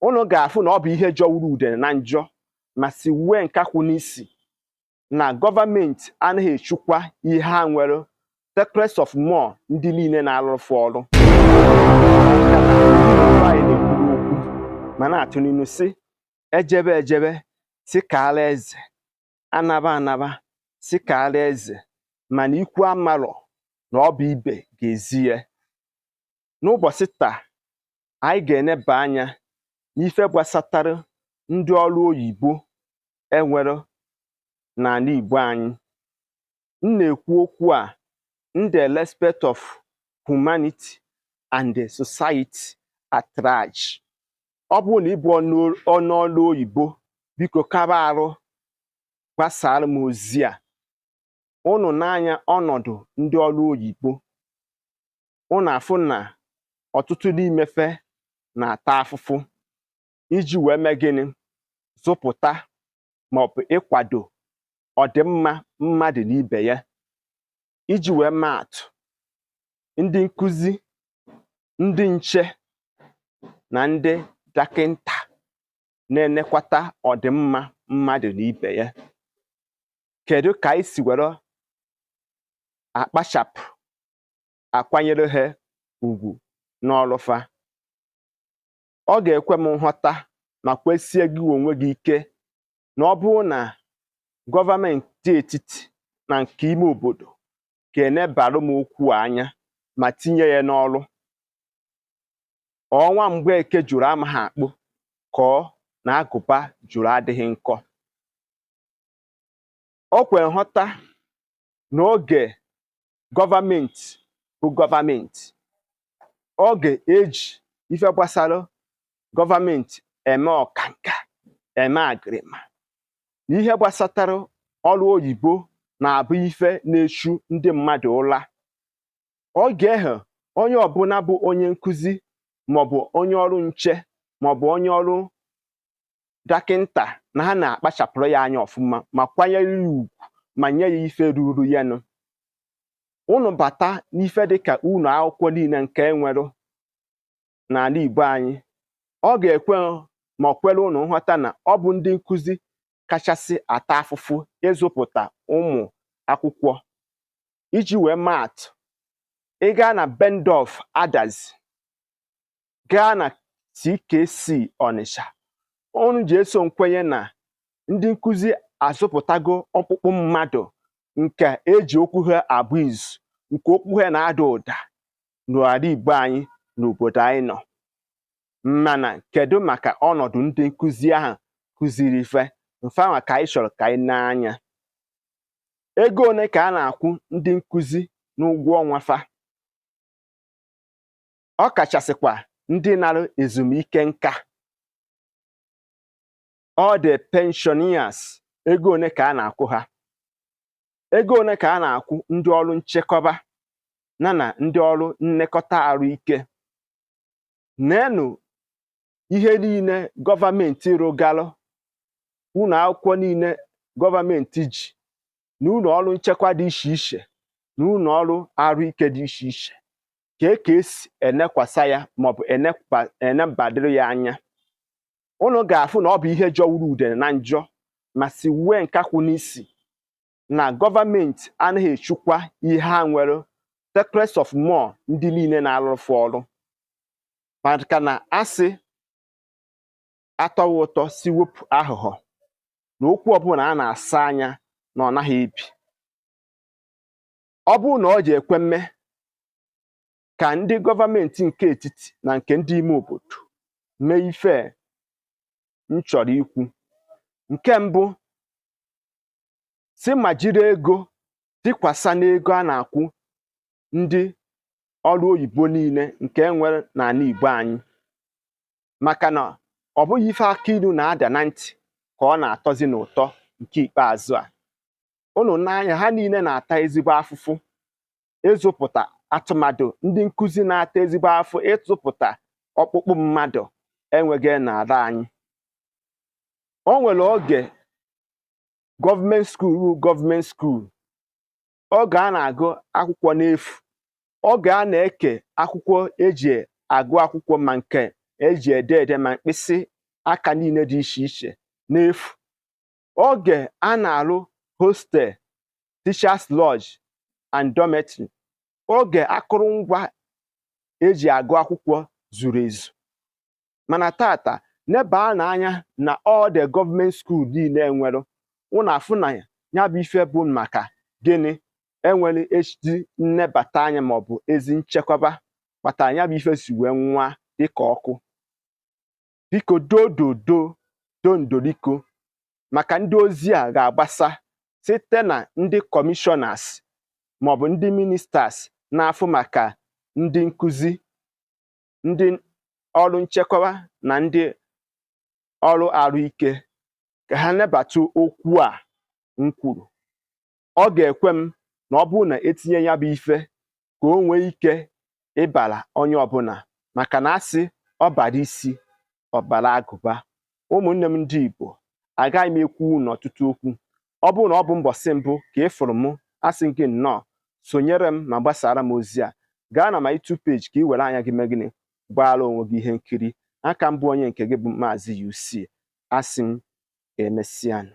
unu ga-afụ na ọ bụ ihe jọwuru udene na njọ ma si wee nkakwụ n'isi na gọọmenti anaghị echukwa ihe ha nwere secrets of more ndị niile na-alụfụ ọrụ ma na-atụ n'inu si ejebe ejebe si kaala eze anaba anaba si kaala eze mana ikwu amarọ na ọ bụ ibe ga-ezi ya. N'ụbọchị taa anyị ga-eneba anya n'ife gbasatara ndị ọrụ oyibo enwere n'ala Igbo anyị. M na-ekwu okwu a in the respect of humanity and the society at large. Ọ bụrụ na ị bụ onye ọrụ oyibo, biko kaba arụ gbasara m ozi a. Unu n'anya ọnọdụ ndị ọrụ oyibo, unu afụ na ọtụtụ n'imefe na-ata afụfụ iji wee mee gịnị? Zụpụta maọbụ ịkwado ọdịmma mmadụ na ibe ya. Iji wee maa atụ, ndị nkụzi, ndị nche na ndị dọkịta na-enekwata ọdịmma mmadụ na ibe ya. Kedu ka anyị si were akpachapụ akwanyere ha ugwu n'ọlụfa? Ọ ga-ekwe m nghọta ma kwesie gị onwe gị ike na ọ bụrụ na gọọmenti etiti na nke ime obodo ga-enebara m okwu anya ma tinye ya n'ọrụ. Ọnwa mgbe eke juru amaghị akpụ ka ọ na agụba juru adịghị nkọ. O kwere nghọta n'oge gọọmenti bụ gọọmenti, ọ ga-eji ife gbasara gọọmenti eme ọkanka, eme agịrịma. N'ihe gbasatara ọrụ oyibo na-abụ ife na-echu ndị mmadụ ụra. Ọ ga-eghe onye ọbụla bụ onye nkụzi maọbụ onye ọrụ nche maọbụ onye ọrụ dọkịta na ha na-akpachapụrụ ya anya ọfụma ma kwanyere ya ugwu ma nye ya ife ruru ya nụ. Unu bata n'ife dịka unu akwụkwọ niile nke enwere n'ala Igbo anyị, ọ ga-ekwe ma kwere unu nghọta na ọ bụ ndị nkụzi kachasị ata afụfụ ịzụpụta ụmụ akwụkwọ. Iji wee maa atụ, ị gaa na Bend of Others, gaa na TKC Ọnịsha, unu ji eso nkwenye na ndị nkụzi azụpụtago ọkpụkpụ mmadụ nke eji okwu ha abụ izu, nke okwu ha na-ada ụda n'ala Igbo anyị n'obodo anyị nọ. Mana kedu maka ọnọdụ ndị nkụzi ahụ kụziri ife mfanwa ka anyị chọrọ ka anyị na-anya. Ego ole ka a na-akwụ ndị nkụzi n'ụgwọ ọnwa fa? Ọ kachasịkwa ndị nara ezumike nka, ọ dị pensioners, ego ole ka a na-akwụ ha? Ego ole ka a na-akwụ ndị ọrụ nchekwa na ndị ọrụ nlekọta ahụike? Neenụ ihe niile gọọmenti rụgalụ, ụlọ akwụkwọ niile gọọmenti ji, na ụlọ ọrụ nchekwa dị iche iche, na ụlọ ọrụ ahụike dị iche iche, ka esi enekwasa ya maọbụ enebadịrị ya anya. Unu ga-afụ na ọ bụ ihe jọwuru udene na njọ ma si wee nkakwụ n'isi na gọọmenti anaghị echukwa ihe ha nwere secrets of more ndị niile na-alụfụ ọrụ. Maka na asị atọghị ụtọ si wepụ aghụghọ, na okwu ọbụla a na-asa anya na ọ naghị ebi. Ọ bụrụ na ọ ji ekwe mme ka ndị gọọmenti nke etiti na nke ndị ime obodo mee ife m chọrọ ikwu. Nke mbụ, si ma jiri ego tikwasa n'ego a na-akwụ ndị ọrụ oyibo niile nke enwere n'ala Igbo anyị. Maka na ọ bụghị ife aka ilu na-ada na ntị ka ọ na-atọzi n'ụtọ nke ikpeazụ a. Unu n'anya, ha niile na-ata ezigbo afụfụ ịzụpụta atụmadụ ndị nkụzi na-ata ezigbo afụ ịtụpụta ọkpụkpụ mmadụ enweghị n'ala anyị. O nwere oge gọọmenti skuul, oge a na-agụ akwụkwọ n'efu, oge a na-eke akwụkwọ eji agụ akwụkwọ ma nke eji ede ma mkpịsị aka niile dị iche iche n'efu. Oge a na-arụ hostel, teachers lodge and dormitory, oge akụrụngwa eji agụ akwụkwọ zuru ezu. Mana tata neba anya na all the government school niile enwere, unu afụ na ya bụ ife bụ maka gịnị? Enwere ezi nnebata anya maọbụ ezi nchekwaba kpatara ya bụ ife si wee nwa dịka ọkụ. Biko dondoriko maka ndị ozi a ga-agbasa site na ndị commissioners maọbụ ndị ministers na-afụ maka ndị nkụzi, ndị ọrụ nchekwaba na ndị ọrụ ahụike, ka ha nebata okwu a m kwuru. Ọ ga-ekwe m na ọ bụrụ na etinye ya bụ ife ka o nwee ike ịbara onye ọbụla, maka na asị ọ bara isi ọ bara agụba. Ụmụnne m ndị Igbo, agaghị m ekwu n'ọtụtụ okwu. Ọ bụrụ na ọ bụ mbọsị mbụ ka ị fụrụ m, asị gị nnọọ sonyere m ma gbasara m ozi a. Gaa na my YouTube page ka ị were anya gị mee gịnị? Gbaara onwe gị ihe nkiri. Aka m bụ onye nke gị bụ Maazi-UC. Asị m emesịanụ.